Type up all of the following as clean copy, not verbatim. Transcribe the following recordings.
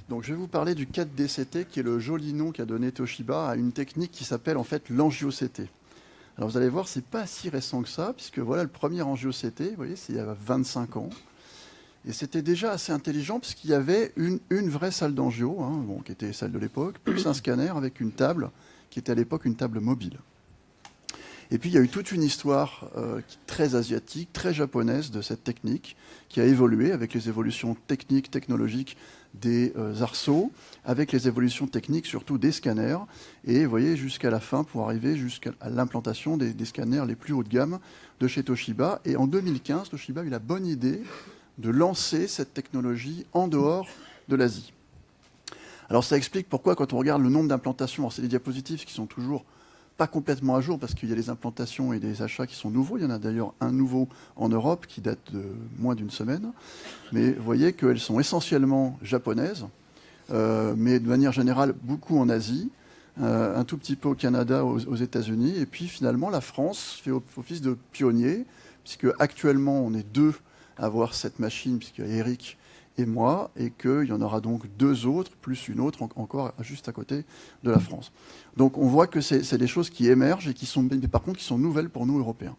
Donc, je vais vous parler du 4DCT, qui est le joli nom qu'a donné Toshiba à une technique qui s'appelle en fait l'angio-CT. Alors, vous allez voir, c'est pas si récent que ça, puisque voilà le premier angio-CT, vous voyez, c'est il y a 25 ans. Et c'était déjà assez intelligent, puisqu'il y avait une vraie salle d'angio, hein, bon, qui était celle de l'époque, plus un scanner avec une table, qui était à l'époque une table mobile. Et puis, il y a eu toute une histoire très asiatique, très japonaise de cette technique, qui a évolué avec les évolutions techniques, technologiques des arceaux, avec les évolutions techniques surtout des scanners, et vous voyez, jusqu'à la fin, pour arriver jusqu'à l'implantation des scanners les plus haut de gamme de chez Toshiba. Et en 2015, Toshiba a eu la bonne idée de lancer cette technologie en dehors de l'Asie. Alors ça explique pourquoi, quand on regarde le nombre d'implantations, alors c'est des diapositives qui sont toujours pas complètement à jour parce qu'il y a des implantations et des achats qui sont nouveaux. Il y en a d'ailleurs un nouveau en Europe qui date de moins d'une semaine. Mais vous voyez qu'elles sont essentiellement japonaises, mais de manière générale beaucoup en Asie, un tout petit peu au Canada, aux États-Unis. Et puis finalement, la France fait office de pionnier, puisque actuellement on est deux à avoir cette machine, puisqu'il y a Eric et moi, et qu'il y en aura donc deux autres, plus une autre encore juste à côté de la France. Donc on voit que c'est des choses qui émergent et qui sont, mais par contre, qui sont nouvelles pour nous, Européens.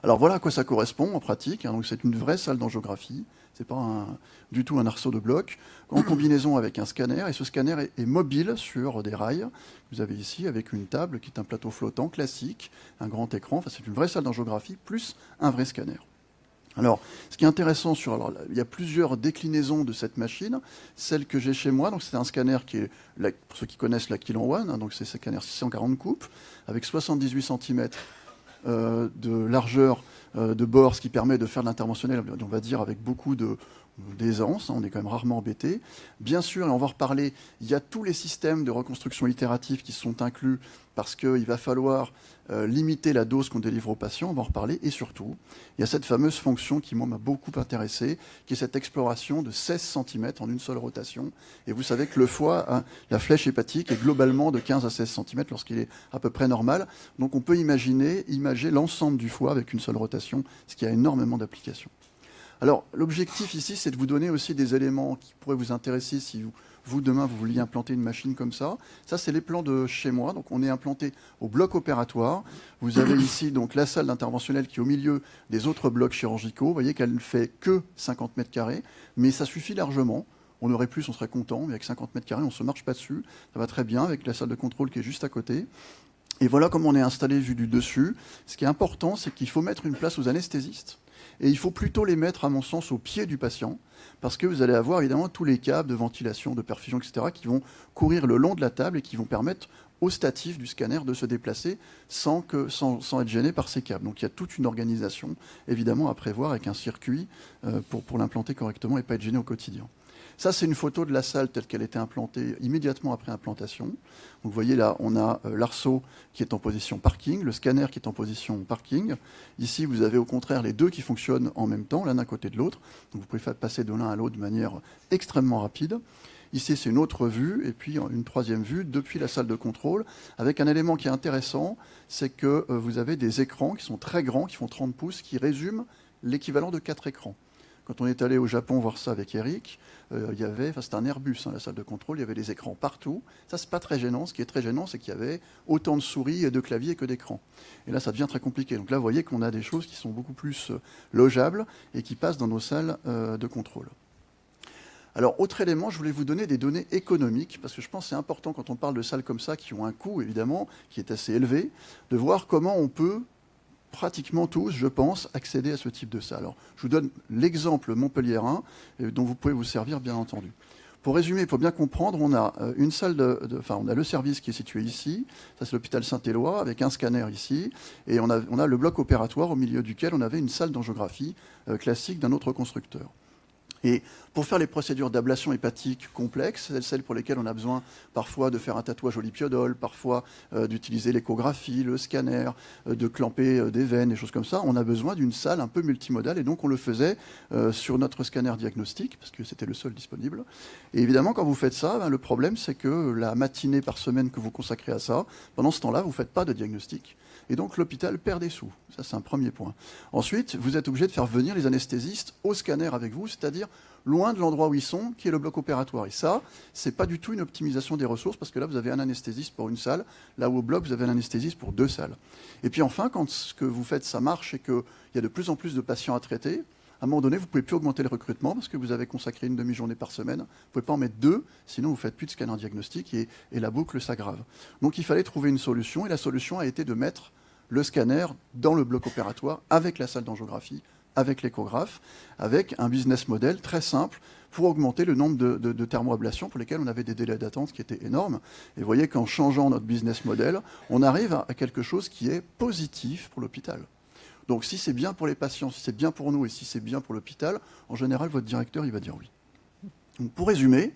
Alors voilà à quoi ça correspond en pratique. Donc c'est une vraie salle d'angiographie. C'est pas du tout un arceau de bloc, en combinaison avec un scanner. Et ce scanner est mobile sur des rails. Vous avez ici avec une table qui est un plateau flottant classique, un grand écran. Enfin, c'est une vraie salle d'angiographie plus un vrai scanner. Alors, ce qui est intéressant, il y a plusieurs déclinaisons de cette machine. Celle que j'ai chez moi, donc c'est un scanner qui est, pour ceux qui connaissent la Kill One, hein, donc c'est un scanner 640 coupes, avec 78 cm de largeur de bord, ce qui permet de faire de l'interventionnel, on va dire, avec beaucoup d'aisance. On est quand même rarement embêté. Bien sûr, et on va en reparler, il y a tous les systèmes de reconstruction itérative qui sont inclus parce qu'il va falloir limiter la dose qu'on délivre aux patients, on va en reparler. Et surtout, il y a cette fameuse fonction qui m'a beaucoup intéressé, qui est cette exploration de 16 cm en une seule rotation. Et vous savez que le foie, hein, la flèche hépatique est globalement de 15 à 16 cm lorsqu'il est à peu près normal. Donc on peut imager l'ensemble du foie avec une seule rotation, ce qui a énormément d'applications. Alors l'objectif ici, c'est de vous donner aussi des éléments qui pourraient vous intéresser si vous, demain, vous vouliez implanter une machine comme ça. Ça, c'est les plans de chez moi. Donc, on est implanté au bloc opératoire. Vous avez ici donc la salle d'interventionnel qui est au milieu des autres blocs chirurgicaux. Vous voyez qu'elle ne fait que 50 mètres carrés, mais ça suffit largement. On aurait plus, on serait content, mais avec 50 mètres carrés, on ne se marche pas dessus. Ça va très bien avec la salle de contrôle qui est juste à côté. Et voilà comment on est installé vu du dessus. Ce qui est important, c'est qu'il faut mettre une place aux anesthésistes. Et il faut plutôt les mettre, à mon sens, au pied du patient, parce que vous allez avoir évidemment tous les câbles de ventilation, de perfusion, etc., qui vont courir le long de la table et qui vont permettre au statif du scanner de se déplacer sans être gêné par ces câbles. Donc il y a toute une organisation, évidemment, à prévoir avec un circuit pour l'implanter correctement et pas être gêné au quotidien. Ça, c'est une photo de la salle telle qu'elle était implantée immédiatement après implantation. Donc, vous voyez là, on a l'arceau qui est en position parking, le scanner qui est en position parking. Ici, vous avez au contraire les deux qui fonctionnent en même temps, l'un à côté de l'autre. Donc, vous pouvez passer de l'un à l'autre de manière extrêmement rapide. Ici, c'est une autre vue, et puis une troisième vue depuis la salle de contrôle, avec un élément qui est intéressant, c'est que vous avez des écrans qui sont très grands, qui font 30 pouces, qui résument l'équivalent de 4 écrans. Quand on est allé au Japon voir ça avec Eric, c'était un Airbus, hein, la salle de contrôle, il y avait des écrans partout. Ça, c'est pas très gênant. Ce qui est très gênant, c'est qu'il y avait autant de souris et de claviers que d'écrans. Et là, ça devient très compliqué. Donc là, vous voyez qu'on a des choses qui sont beaucoup plus logeables et qui passent dans nos salles de contrôle. Alors, autre élément, je voulais vous donner des données économiques, parce que je pense que c'est important quand on parle de salles comme ça, qui ont un coût, évidemment, qui est assez élevé, de voir comment on peut pratiquement tous, je pense, accéder à ce type de salle. Alors, je vous donne l'exemple montpelliérain, dont vous pouvez vous servir, bien entendu. Pour résumer, pour bien comprendre, on a une salle on a le service qui est situé ici, ça c'est l'hôpital Saint-Éloi, avec un scanner ici, et on a le bloc opératoire au milieu duquel on avait une salle d'angiographie classique d'un autre constructeur. Et pour faire les procédures d'ablation hépatique complexes, celles pour lesquelles on a besoin parfois de faire un tatouage au lipiodol, parfois d'utiliser l'échographie, le scanner, de clamper des veines, des choses comme ça, on a besoin d'une salle un peu multimodale. Et donc on le faisait sur notre scanner diagnostic, parce que c'était le seul disponible. Et évidemment, quand vous faites ça, le problème, c'est que la matinée par semaine que vous consacrez à ça, pendant ce temps-là, vous ne faites pas de diagnostic. et donc l'hôpital perd des sous. Ça, c'est un premier point. Ensuite, vous êtes obligé de faire venir les anesthésistes au scanner avec vous, c'est-à-dire loin de l'endroit où ils sont, qui est le bloc opératoire. Et ça, c'est pas du tout une optimisation des ressources, parce que là, vous avez un anesthésiste pour une salle, là où au bloc, vous avez un anesthésiste pour 2 salles. Et puis enfin, quand ce que vous faites, ça marche et qu'il y a de plus en plus de patients à traiter, à un moment donné, vous ne pouvez plus augmenter le recrutement parce que vous avez consacré une demi-journée par semaine. Vous ne pouvez pas en mettre 2, sinon vous ne faites plus de scanner diagnostic et la boucle s'aggrave. Donc il fallait trouver une solution, et la solution a été de mettre le scanner dans le bloc opératoire avec la salle d'angiographie, avec l'échographe, avec un business model très simple pour augmenter le nombre de thermoablations pour lesquelles on avait des délais d'attente qui étaient énormes. Et vous voyez qu'en changeant notre business model, on arrive à quelque chose qui est positif pour l'hôpital. Donc si c'est bien pour les patients, si c'est bien pour nous et si c'est bien pour l'hôpital, en général, votre directeur, il va dire oui. Donc, pour résumer,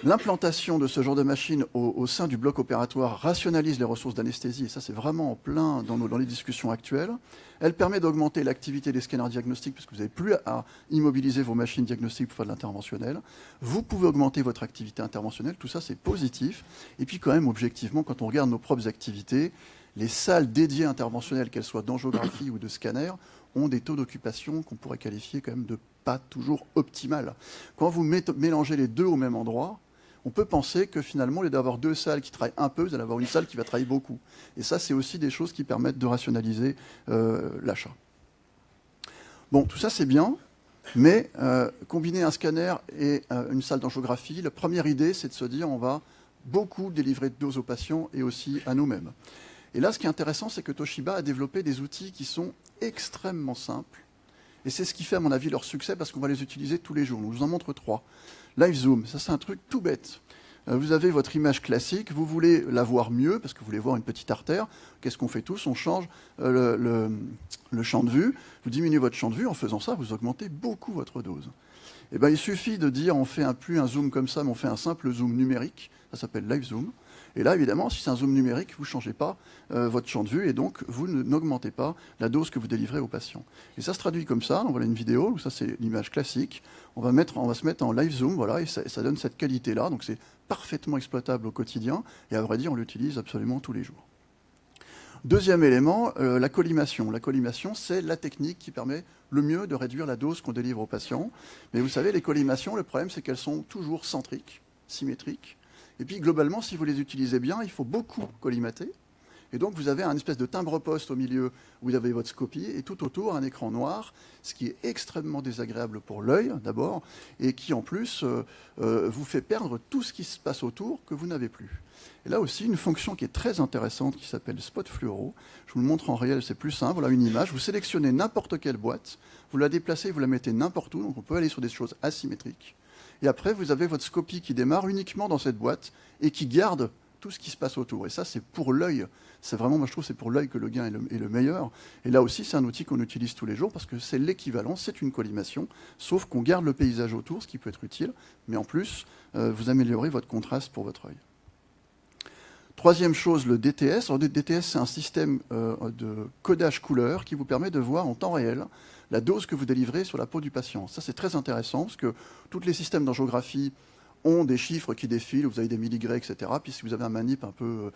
l'implantation de ce genre de machine au sein du bloc opératoire rationalise les ressources d'anesthésie, et ça c'est vraiment en plein dans les discussions actuelles. Elle permet d'augmenter l'activité des scanners diagnostiques, parce que vous n'avez plus à immobiliser vos machines diagnostiques pour faire de l'interventionnel. Vous pouvez augmenter votre activité interventionnelle, tout ça c'est positif. Et puis quand même, objectivement, quand on regarde nos propres activités, les salles dédiées interventionnelles, qu'elles soient d'angiographie ou de scanner, ont des taux d'occupation qu'on pourrait qualifier quand même de pas toujours optimal. Quand vous mélangez les deux au même endroit, on peut penser que finalement, au lieu d'avoir 2 salles qui travaillent un peu, vous allez avoir une salle qui va travailler beaucoup. Et ça, c'est aussi des choses qui permettent de rationaliser l'achat. Bon, tout ça, c'est bien, mais combiner un scanner et une salle d'angiographie, la première idée, c'est de se dire on va beaucoup délivrer de doses aux patients et aussi à nous-mêmes. Et là, ce qui est intéressant, c'est que Toshiba a développé des outils qui sont extrêmement simples. Et c'est ce qui fait, à mon avis, leur succès, parce qu'on va les utiliser tous les jours. Donc, je vous en montre 3. Live Zoom, ça c'est un truc tout bête. Vous avez votre image classique, vous voulez la voir mieux, parce que vous voulez voir une petite artère. Qu'est-ce qu'on fait tous? On change le champ de vue. Vous diminuez votre champ de vue. En faisant ça, vous augmentez beaucoup votre dose. Et ben, il suffit de dire, on fait plus un zoom comme ça, mais on fait un simple zoom numérique. Ça s'appelle Live Zoom. Et là, évidemment, si c'est un zoom numérique, vous ne changez pas votre champ de vue et donc vous n'augmentez pas la dose que vous délivrez aux patients. Et ça se traduit comme ça. Donc voilà une vidéo, où ça c'est l'image classique. On va se mettre en live zoom, voilà, et ça donne cette qualité-là. Donc c'est parfaitement exploitable au quotidien et à vrai dire, on l'utilise absolument tous les jours. Deuxième élément, la collimation. La collimation, c'est la technique qui permet le mieux de réduire la dose qu'on délivre aux patients. Mais vous savez, les collimations, le problème, c'est qu'elles sont toujours centriques, symétriques. Et puis, globalement, si vous les utilisez bien, il faut beaucoup collimater. Et donc, vous avez un espèce de timbre-poste au milieu où vous avez votre scopie et tout autour, un écran noir, ce qui est extrêmement désagréable pour l'œil, d'abord, et qui, en plus, vous fait perdre tout ce qui se passe autour que vous n'avez plus. Et là aussi, une fonction qui est très intéressante qui s'appelle Spot Fluoro. Je vous le montre en réel, c'est plus simple. Voilà une image. Vous sélectionnez n'importe quelle boîte, vous la déplacez, vous la mettez n'importe où. Donc, on peut aller sur des choses asymétriques. Et après, vous avez votre scopie qui démarre uniquement dans cette boîte et qui garde tout ce qui se passe autour. Et ça, c'est pour l'œil. C'est vraiment, moi je trouve, c'est pour l'œil que le gain est le meilleur. Et là aussi, c'est un outil qu'on utilise tous les jours parce que c'est l'équivalent, c'est une collimation, sauf qu'on garde le paysage autour, ce qui peut être utile, mais en plus, vous améliorez votre contraste pour votre œil. Troisième chose, le DTS. Alors, le DTS, c'est un système de codage couleur qui vous permet de voir en temps réel la dose que vous délivrez sur la peau du patient. Ça, c'est très intéressant parce que tous les systèmes d'angiographie ont des chiffres qui défilent, vous avez des milligrés, etc. Puis si vous avez un manip un peu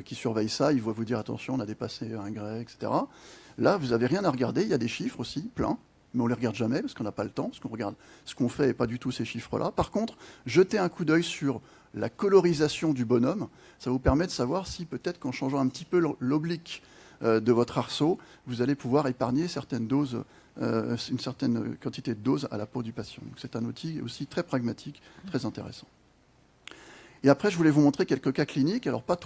qui surveille ça, il va vous dire attention, on a dépassé un gré, etc. Là, vous n'avez rien à regarder, il y a des chiffres aussi, plein, mais on ne les regarde jamais parce qu'on n'a pas le temps, parce qu'on regarde ce qu'on fait et pas du tout ces chiffres-là. Par contre, jetez un coup d'œil sur la colorisation du bonhomme, ça vous permet de savoir si peut-être qu'en changeant un petit peu l'oblique de votre arceau, vous allez pouvoir épargner certaines doses, une certaine quantité de doses à la peau du patient. C'est un outil aussi très pragmatique, très intéressant. Et après, je voulais vous montrer quelques cas cliniques. Alors, pas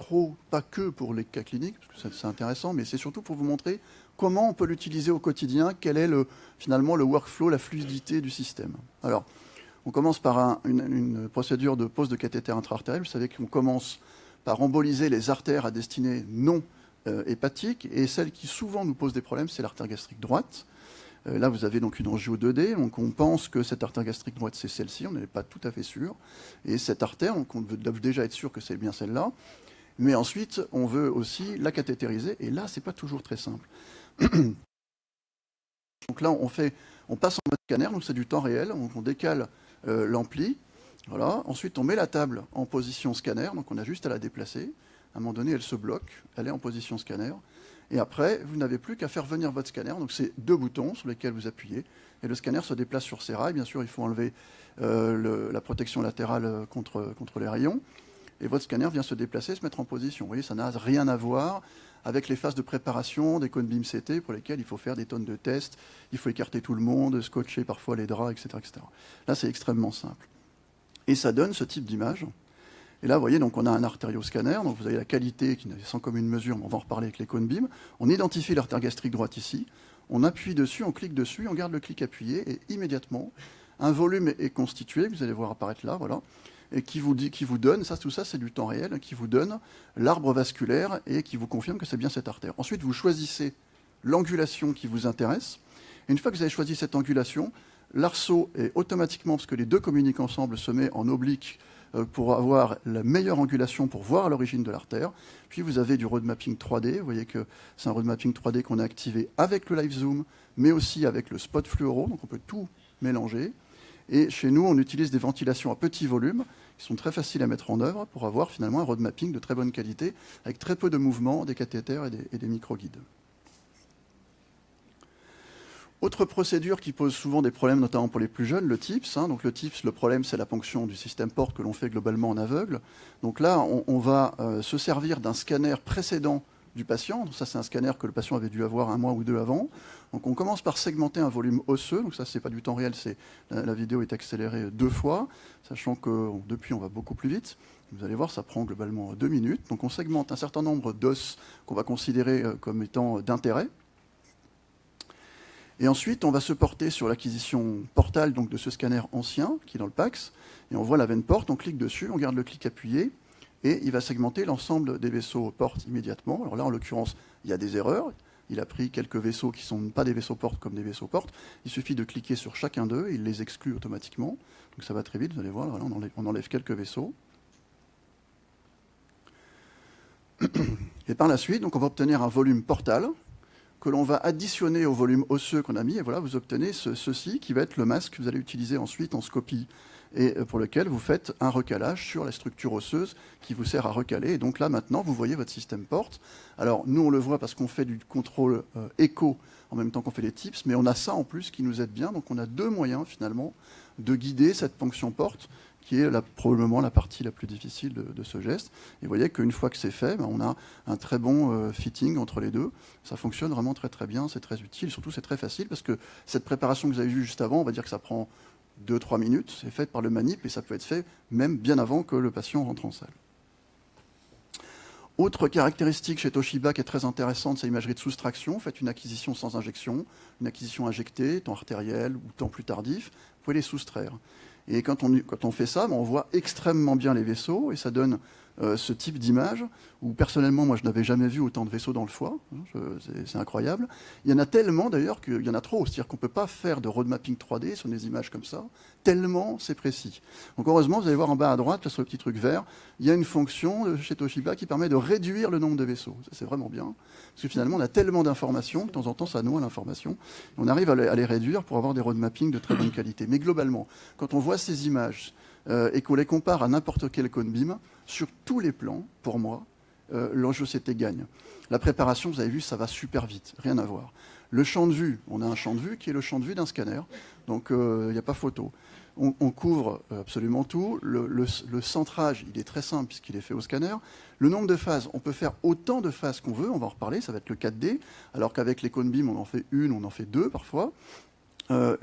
que pour les cas cliniques, parce que c'est intéressant, mais c'est surtout pour vous montrer comment on peut l'utiliser au quotidien, quel est finalement le workflow, la fluidité du système. Alors, on commence par une procédure de pose de cathéter intra-artériel. Vous savez qu'on commence par emboliser les artères à destinée non hépatique, et celle qui souvent nous pose des problèmes, c'est l'artère gastrique droite. Là, vous avez donc une angio 2D, donc on pense que cette artère gastrique droite, c'est celle-ci, on n'est pas tout à fait sûr. Et cette artère, donc on veut déjà être sûr que c'est bien celle-là, mais ensuite, on veut aussi la cathétériser, et là, c'est pas toujours très simple. Donc là, on passe en mode scanner, donc c'est du temps réel, donc on décale l'ampli, voilà. Ensuite, on met la table en position scanner, donc on a juste à la déplacer. À un moment donné, elle se bloque, elle est en position scanner, Et après, vous n'avez plus qu'à faire venir votre scanner. Donc, c'est 2 boutons sur lesquels vous appuyez. Et le scanner se déplace sur ses rails. Bien sûr, il faut enlever la protection latérale contre les rayons. Et votre scanner vient se déplacer, se mettre en position. Vous voyez, ça n'a rien à voir avec les phases de préparation des cônes BIM CT pour lesquelles il faut faire des tonnes de tests, il faut écarter tout le monde, scotcher parfois les draps, etc. etc. Là, c'est extrêmement simple. Et ça donne ce type d'image. Et là, vous voyez, donc on a un artérioscanner, donc vous avez la qualité qui n'est sans commune mesure, mais on va en reparler avec les cônes BIM. On identifie l'artère gastrique droite ici, on appuie dessus, on clique dessus, on garde le clic appuyé, et immédiatement, un volume est constitué, que vous allez voir apparaître là, voilà, et qui vous donne, tout ça c'est du temps réel, qui vous donne l'arbre vasculaire et qui vous confirme que c'est bien cette artère. Ensuite, vous choisissez l'angulation qui vous intéresse. Et une fois que vous avez choisi cette angulation, l'arceau est automatiquement, parce que les deux communiquent ensemble, se met en oblique pour avoir la meilleure angulation pour voir l'origine de l'artère. Puis vous avez du road mapping 3D. Vous voyez que c'est un road mapping 3D qu'on a activé avec le live zoom, mais aussi avec le spot fluoro. Donc on peut tout mélanger. Et chez nous, on utilise des ventilations à petit volume qui sont très faciles à mettre en œuvre pour avoir finalement un road mapping de très bonne qualité avec très peu de mouvements, des cathéters et des micro-guides. Autre procédure qui pose souvent des problèmes, notamment pour les plus jeunes, le TIPS. Donc le TIPS, le problème, c'est la ponction du système porte que l'on fait globalement en aveugle. Donc là, on va se servir d'un scanner précédent du patient. Donc ça, c'est un scanner que le patient avait dû avoir 1 mois ou 2 avant. Donc on commence par segmenter un volume osseux. Donc ça, c'est pas du temps réel, la vidéo est accélérée 2 fois, sachant que depuis, on va beaucoup plus vite. Vous allez voir, ça prend globalement 2 minutes. Donc on segmente un certain nombre d'os qu'on va considérer comme étant d'intérêt. Et ensuite, on va se porter sur l'acquisition portale donc de ce scanner ancien qui est dans le PAX. Et on voit la veine porte, on clique dessus, on garde le clic appuyé, et il va segmenter l'ensemble des vaisseaux porte immédiatement. Alors là, en l'occurrence, il y a des erreurs. Il a pris quelques vaisseaux qui ne sont pas des vaisseaux porte comme des vaisseaux porte. Il suffit de cliquer sur chacun d'eux, et il les exclut automatiquement. Donc ça va très vite, vous allez voir, là, on enlève quelques vaisseaux. Et par la suite, donc on va obtenir un volume portal que l'on va additionner au volume osseux qu'on a mis, et voilà, vous obtenez ceci qui va être le masque que vous allez utiliser ensuite en scopie, et pour lequel vous faites un recalage sur la structure osseuse qui vous sert à recaler. Et donc là, maintenant, vous voyez votre système porte. Alors, nous, on le voit parce qu'on fait du contrôle écho en même temps qu'on fait les tips, mais on a ça en plus qui nous aide bien. Donc, on a 2 moyens, finalement, de guider cette ponction porte, qui est probablement la partie la plus difficile de ce geste. Et vous voyez qu'une fois que c'est fait, on a un très bon fitting entre les deux. Ça fonctionne vraiment très très bien, c'est très utile. Surtout, c'est très facile parce que cette préparation que vous avez vue juste avant, on va dire que ça prend 2-3 minutes. C'est fait par le manip et ça peut être fait même bien avant que le patient rentre en salle. Autre caractéristique chez Toshiba qui est très intéressante, c'est l'imagerie de soustraction. Faites une acquisition sans injection, une acquisition injectée, temps artériel ou temps plus tardif. Vous pouvez les soustraire. Et quand on fait ça, on voit extrêmement bien les vaisseaux et ça donne ce type d'image où personnellement, moi, je n'avais jamais vu autant de vaisseaux dans le foie. C'est incroyable. Il y en a tellement d'ailleurs qu'il y en a trop. C'est-à-dire qu'on ne peut pas faire de road mapping 3D sur des images comme ça, tellement c'est précis. Donc heureusement, vous allez voir en bas à droite, là sur le petit truc vert, il y a une fonction chez Toshiba qui permet de réduire le nombre de vaisseaux. Ça, c'est vraiment bien. Parce que finalement, on a tellement d'informations que de temps en temps, ça noie l'information. On arrive à les réduire pour avoir des road mapping de très bonne qualité. Mais globalement, quand on voit ces images et qu'on les compare à n'importe quel cône BIM, sur tous les plans, pour moi, l'enjeu CT gagne. La préparation, vous avez vu, ça va super vite, rien à voir. Le champ de vue, on a un champ de vue qui est le champ de vue d'un scanner, donc il n'y a pas photo. On couvre absolument tout. Le centrage, il est très simple puisqu'il est fait au scanner. Le nombre de phases, on peut faire autant de phases qu'on veut, on va en reparler, ça va être le 4D, alors qu'avec les cônes BIM, on en fait 1, on en fait 2 parfois. Le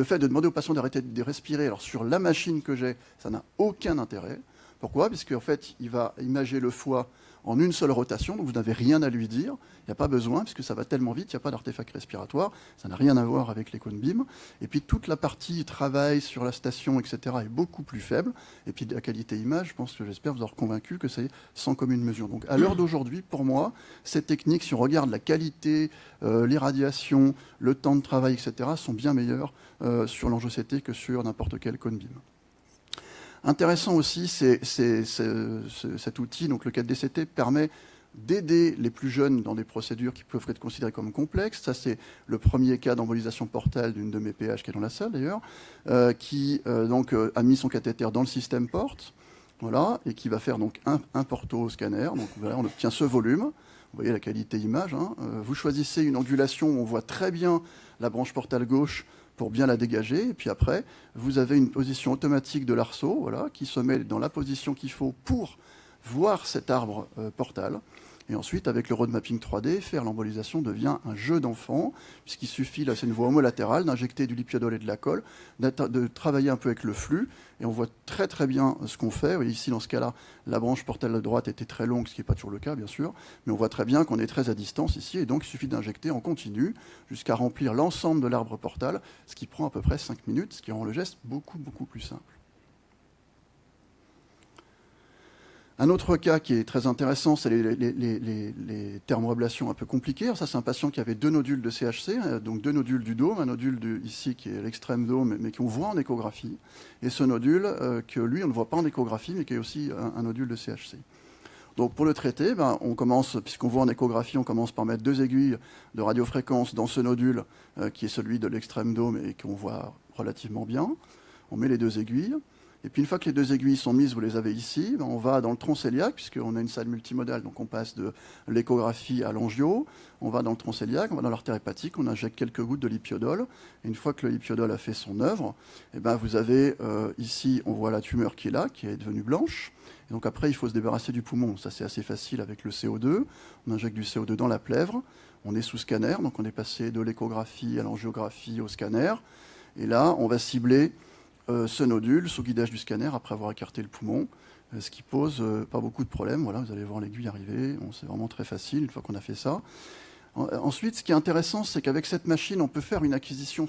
fait de demander au patient d'arrêter de respirer, alors sur la machine que j'ai, ça n'a aucun intérêt. Pourquoi? Parce qu'en fait, il va imager le foie en une seule rotation, donc vous n'avez rien à lui dire. Il n'y a pas besoin, puisque ça va tellement vite, il n'y a pas d'artefact respiratoire. Ça n'a rien à voir avec les cônes BIM. Et puis toute la partie travail sur la station, etc., est beaucoup plus faible. Et puis la qualité image, je pense que j'espère vous avoir convaincu que c'est sans commune mesure. Donc à l'heure d'aujourd'hui, pour moi, cette technique, si on regarde la qualité, l'irradiation, le temps de travail, etc., sont bien meilleurs sur l'enjeu CT que sur n'importe quel cône BIM. Intéressant aussi, cet outil, donc le 4DCT, permet d'aider les plus jeunes dans des procédures qui peuvent être considérées comme complexes. Ça, c'est le premier cas d'embolisation portale d'une de mes PH qui est dans la salle d'ailleurs, qui donc a mis son cathéter dans le système porte. voilà, et qui va faire donc un porto au scanner. Donc voilà, on obtient ce volume. Vous voyez la qualité image. Hein. Vous choisissez une angulation où on voit très bien la branche portale gauche pour bien la dégager. Et puis après, vous avez une position automatique de l'arceau, voilà, qui se met dans la position qu'il faut pour voir cet arbre portal. Et ensuite, avec le road mapping 3D, faire l'embolisation devient un jeu d'enfant, puisqu'il suffit, là c'est une voie homolatérale, d'injecter du lipiodol et de la colle, de travailler un peu avec le flux, et on voit très très bien ce qu'on fait. Vous voyez ici, dans ce cas-là, la branche portale de droite était très longue, ce qui n'est pas toujours le cas, bien sûr, mais on voit très bien qu'on est très à distance ici, et donc il suffit d'injecter en continu jusqu'à remplir l'ensemble de l'arbre portal, ce qui prend à peu près 5 minutes, ce qui rend le geste beaucoup plus simple. Un autre cas qui est très intéressant, c'est les thermoablations un peu compliquées. Alors ça, c'est un patient qui avait 2 nodules de CHC, donc 2 nodules du dôme, un nodule ici qui est l'extrême dôme, mais qu'on voit en échographie, et ce nodule que lui, on ne voit pas en échographie, mais qui est aussi un nodule de CHC. Donc pour le traiter, on commence, puisqu'on voit en échographie, on commence par mettre 2 aiguilles de radiofréquence dans ce nodule qui est celui de l'extrême dôme et qu'on voit relativement bien. On met les 2 aiguilles. Et puis une fois que les 2 aiguilles sont mises, vous les avez ici, on va dans le tronc cœliaque, puisqu'on a une salle multimodale, donc on passe de l'échographie à l'angio, on va dans le tronc cœliaque, on va dans l'artère hépatique, on injecte quelques gouttes de lipiodol, et une fois que le lipiodol a fait son œuvre, vous avez ici, on voit la tumeur qui est là, qui est devenue blanche, et donc après il faut se débarrasser du poumon, ça c'est assez facile avec le CO2, on injecte du CO2 dans la plèvre, on est sous scanner, donc on est passé de l'échographie à l'angiographie au scanner, et là on va cibler ce nodule sous guidage du scanner après avoir écarté le poumon, ce qui pose pas beaucoup de problèmes. Voilà, vous allez voir l'aiguille arriver, c'est vraiment très facile une fois qu'on a fait ça. Ensuite, ce qui est intéressant, c'est qu'avec cette machine, on peut faire une acquisition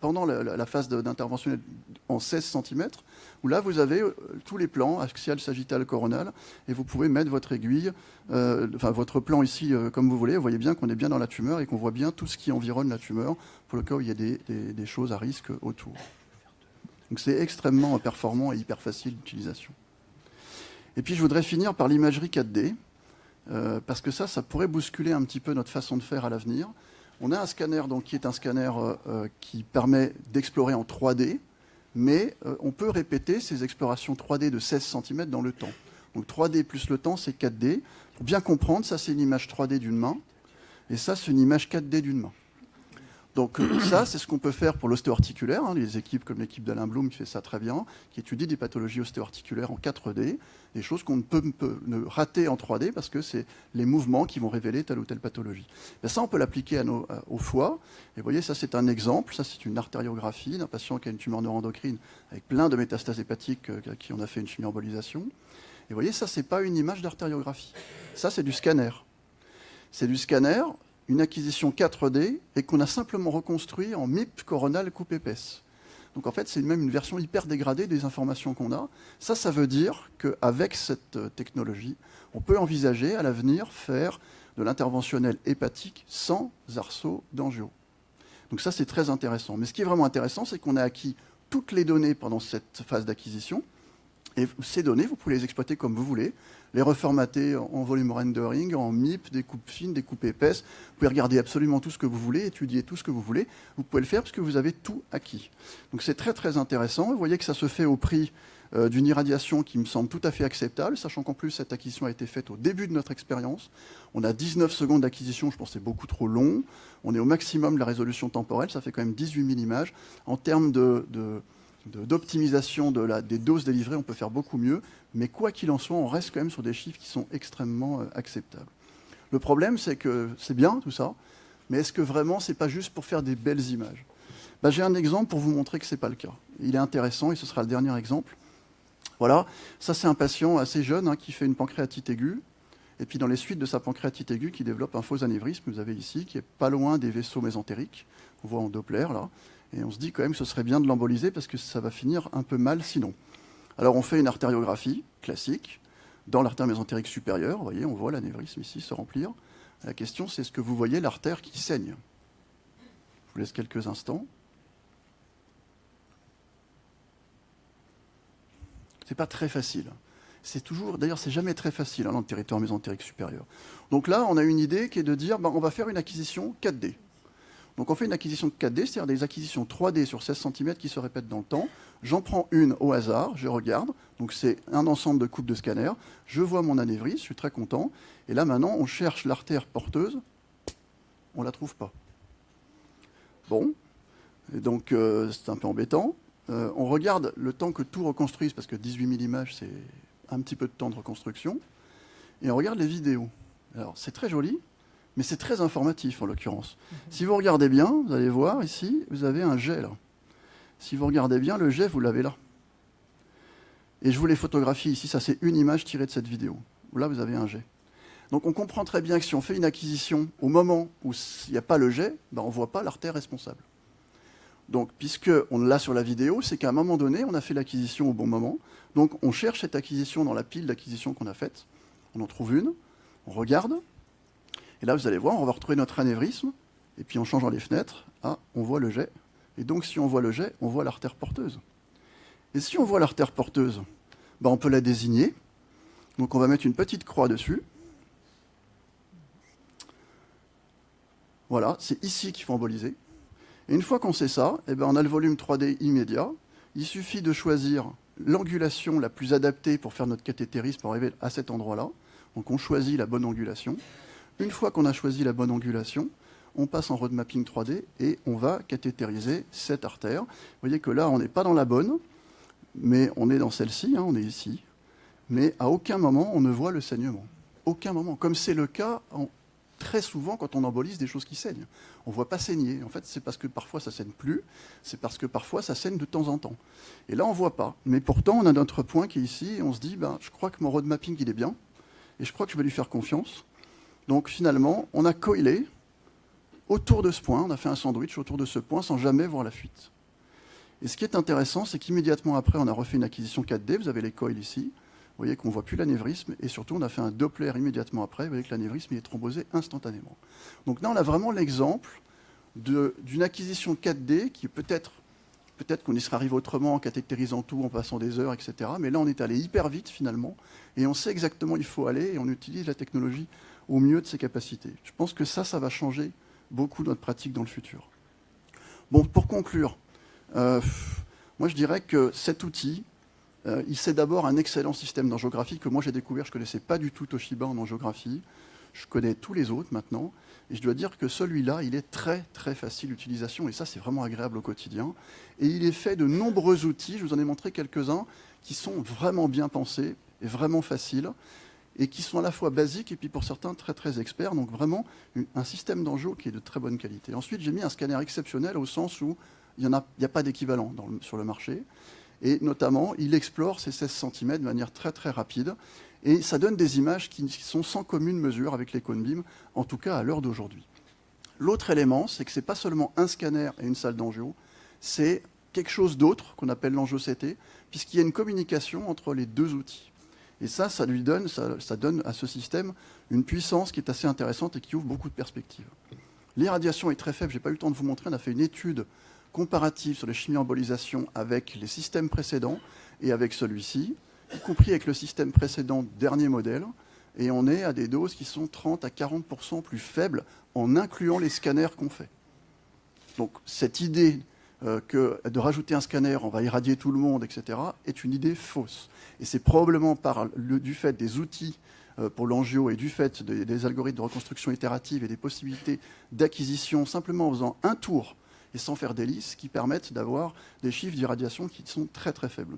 pendant la phase d'intervention en 16 cm, où là, vous avez tous les plans, axial, sagittal, coronal, et vous pouvez mettre votre aiguille, votre plan ici comme vous voulez. Vous voyez bien qu'on est bien dans la tumeur et qu'on voit bien tout ce qui environne la tumeur, pour le cas où il y a des choses à risque autour. Donc c'est extrêmement performant et hyper facile d'utilisation. Et puis je voudrais finir par l'imagerie 4D, parce que ça pourrait bousculer un petit peu notre façon de faire à l'avenir. On a un scanner donc, qui est un scanner qui permet d'explorer en 3D, mais on peut répéter ces explorations 3D de 16 cm dans le temps. Donc 3D plus le temps, c'est 4D. Pour bien comprendre, ça c'est une image 3D d'une main, et ça c'est une image 4D d'une main. Donc ça, c'est ce qu'on peut faire pour l'ostéo-articulaire, hein, les équipes comme l'équipe d'Alain Blum qui fait ça très bien, qui étudie des pathologies ostéo-articulaires en 4D, des choses qu'on ne peut rater en 3D parce que c'est les mouvements qui vont révéler telle ou telle pathologie. Et ça, on peut l'appliquer au foie. Et vous voyez, ça c'est un exemple, ça c'est une artériographie d'un patient qui a une tumeur neuroendocrine avec plein de métastases hépatiques qui on a fait une chimio-embolisation. Et vous voyez, ça c'est pas une image d'artériographie, ça c'est du scanner. C'est du scanner, une acquisition 4D et qu'on a simplement reconstruit en MIP coronal coupe épaisse. Donc en fait, c'est même une version hyper dégradée des informations qu'on a. Ça veut dire qu'avec cette technologie, on peut envisager à l'avenir faire de l'interventionnel hépatique sans arceau d'angio. Donc ça, c'est très intéressant. Mais ce qui est vraiment intéressant, c'est qu'on a acquis toutes les données pendant cette phase d'acquisition. Et ces données, vous pouvez les exploiter comme vous voulez, les reformater en volume rendering, en MIP, des coupes fines, des coupes épaisses. Vous pouvez regarder absolument tout ce que vous voulez, étudier tout ce que vous voulez. Vous pouvez le faire parce que vous avez tout acquis. Donc c'est très très intéressant. Vous voyez que ça se fait au prix d'une irradiation qui me semble tout à fait acceptable, sachant qu'en plus cette acquisition a été faite au début de notre expérience. On a 19 secondes d'acquisition, je pense que c'est beaucoup trop long. On est au maximum de la résolution temporelle, ça fait quand même 18 000 images. En termes d'optimisation des doses délivrées, on peut faire beaucoup mieux, mais quoi qu'il en soit, on reste quand même sur des chiffres qui sont extrêmement acceptables. Le problème, c'est que c'est bien tout ça, mais est-ce que vraiment, c'est pas juste pour faire des belles images? J'ai un exemple pour vous montrer que ce n'est pas le cas. Il est intéressant, et ce sera le dernier exemple. Voilà, ça c'est un patient assez jeune qui fait une pancréatite aiguë, et puis dans les suites de sa pancréatite aiguë, qui développe un faux anévrisme, vous avez ici, qui est pas loin des vaisseaux mésentériques, on voit en Doppler là. Et on se dit quand même que ce serait bien de l'emboliser parce que ça va finir un peu mal sinon. Alors on fait une artériographie classique dans l'artère mésentérique supérieure. Vous voyez, on voit l'anévrisme ici se remplir. La question, c'est est-ce que vous voyez l'artère qui saigne? Je vous laisse quelques instants. C'est pas très facile. C'est toujours, d'ailleurs, c'est jamais très facile dans le territoire mésentérique supérieur. Donc là, on a une idée qui est de dire, on va faire une acquisition 4D. Donc on fait une acquisition 4D, c'est-à-dire des acquisitions 3D sur 16 cm qui se répètent dans le temps. J'en prends une au hasard, je regarde. Donc c'est un ensemble de coupes de scanner. Je vois mon anévrisme, je suis très content. Et là maintenant, on cherche l'artère porteuse. On ne la trouve pas. Bon, et donc c'est un peu embêtant. On regarde le temps que tout reconstruise, parce que 18 000 images, c'est un petit peu de temps de reconstruction. Et on regarde les vidéos. Alors c'est très joli, mais c'est très informatif en l'occurrence. Si vous regardez bien, vous allez voir ici, vous avez un jet là. Si vous regardez bien, le jet, vous l'avez là. Et je vous les photographie ici, ça c'est une image tirée de cette vidéo. Là, vous avez un jet. Donc on comprend très bien que si on fait une acquisition au moment où il n'y a pas le jet, ben on ne voit pas l'artère responsable. Donc puisqu'on l'a sur la vidéo, c'est qu'à un moment donné, on a fait l'acquisition au bon moment. Donc on cherche cette acquisition dans la pile d'acquisition qu'on a faite. On en trouve une, on regarde. Et là, vous allez voir, on va retrouver notre anévrisme. Et puis en changeant les fenêtres, on voit le jet. Et donc si on voit le jet, on voit l'artère porteuse. Et si on voit l'artère porteuse, ben, on peut la désigner. Donc on va mettre une petite croix dessus. Voilà, c'est ici qu'il faut emboliser. Et une fois qu'on sait ça, eh ben on a le volume 3D immédiat. Il suffit de choisir l'angulation la plus adaptée pour faire notre cathétérisme pour arriver à cet endroit-là. Donc on choisit la bonne angulation. Une fois qu'on a choisi la bonne angulation, on passe en road mapping 3D et on va cathétériser cette artère. Vous voyez que là, on n'est pas dans la bonne, mais on est dans celle-ci, on est ici. Mais à aucun moment, on ne voit le saignement. Aucun moment. Comme c'est le cas très souvent quand on embolise des choses qui saignent. On ne voit pas saigner. En fait, c'est parce que parfois ça ne saigne plus, c'est parce que parfois ça saigne de temps en temps. Et là, on ne voit pas. Mais pourtant, on a notre point qui est ici, et on se dit, je crois que mon road mapping, il est bien, et je crois que je vais lui faire confiance. Donc finalement, on a coilé autour de ce point, on a fait un sandwich autour de ce point sans jamais voir la fuite. Et ce qui est intéressant, c'est qu'immédiatement après, on a refait une acquisition 4D, vous avez les coils ici, vous voyez qu'on ne voit plus l'anévrisme, et surtout on a fait un Doppler immédiatement après, vous voyez que l'anévrisme est thrombosé instantanément. Donc là on a vraiment l'exemple d'une acquisition 4D qui peut-être qu'on y serait arrivé autrement en cathétérisant tout, en passant des heures, etc. Mais là on est allé hyper vite finalement, et on sait exactement où il faut aller, et on utilise la technologie au mieux de ses capacités. Je pense que ça va changer beaucoup notre pratique dans le futur. Bon, pour conclure, moi je dirais que cet outil, c'est d'abord un excellent système d'angiographie que moi j'ai découvert. Je ne connaissais pas du tout Toshiba en angiographie. Je connais tous les autres maintenant. Et je dois dire que celui-là, il est très très facile d'utilisation. Et ça, c'est vraiment agréable au quotidien. Et il est fait de nombreux outils. Je vous en ai montré quelques-uns qui sont vraiment bien pensés et vraiment faciles. Et qui sont à la fois basiques et puis pour certains très très experts. Donc vraiment un système d'angio qui est de très bonne qualité. Ensuite, j'ai mis un scanner exceptionnel au sens où il n'y a pas d'équivalent sur le marché. Et notamment, il explore ces 16 cm de manière très très rapide. Et ça donne des images qui sont sans commune mesure avec les Cone Beam, en tout cas à l'heure d'aujourd'hui. L'autre élément, c'est que ce n'est pas seulement un scanner et une salle d'angio, c'est quelque chose d'autre qu'on appelle l'angio-CT, puisqu'il y a une communication entre les deux outils. Et ça donne à ce système une puissance qui est assez intéressante et qui ouvre beaucoup de perspectives. L'irradiation est très faible, je n'ai pas eu le temps de vous montrer, on a fait une étude comparative sur les chimie-embolisations avec les systèmes précédents et avec celui-ci, y compris avec le système précédent dernier modèle, et on est à des doses qui sont 30 à 40% plus faibles en incluant les scanners qu'on fait. Donc cette idée que de rajouter un scanner, on va irradier tout le monde, etc., est une idée fausse. Et c'est probablement du fait des outils pour l'angio et du fait des algorithmes de reconstruction itérative et des possibilités d'acquisition simplement en faisant un tour et sans faire d'hélice qui permettent d'avoir des chiffres d'irradiation qui sont très très faibles.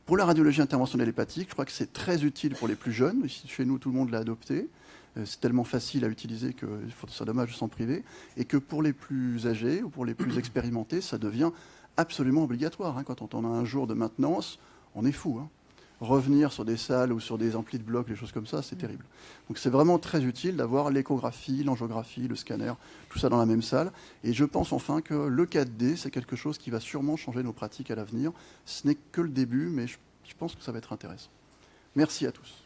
Pour la radiologie interventionnelle hépatique, je crois que c'est très utile pour les plus jeunes. Ici, chez nous, tout le monde l'a adopté. C'est tellement facile à utiliser que c'est dommage de s'en priver. Et que pour les plus âgés ou pour les plus expérimentés, ça devient absolument obligatoire. Quand on a un jour de maintenance, on est fou. Revenir sur des salles ou sur des amplis de blocs, des choses comme ça, c'est terrible. Donc c'est vraiment très utile d'avoir l'échographie, l'angiographie, le scanner, tout ça dans la même salle. Et je pense enfin que le 4D, c'est quelque chose qui va sûrement changer nos pratiques à l'avenir. Ce n'est que le début, mais je pense que ça va être intéressant. Merci à tous.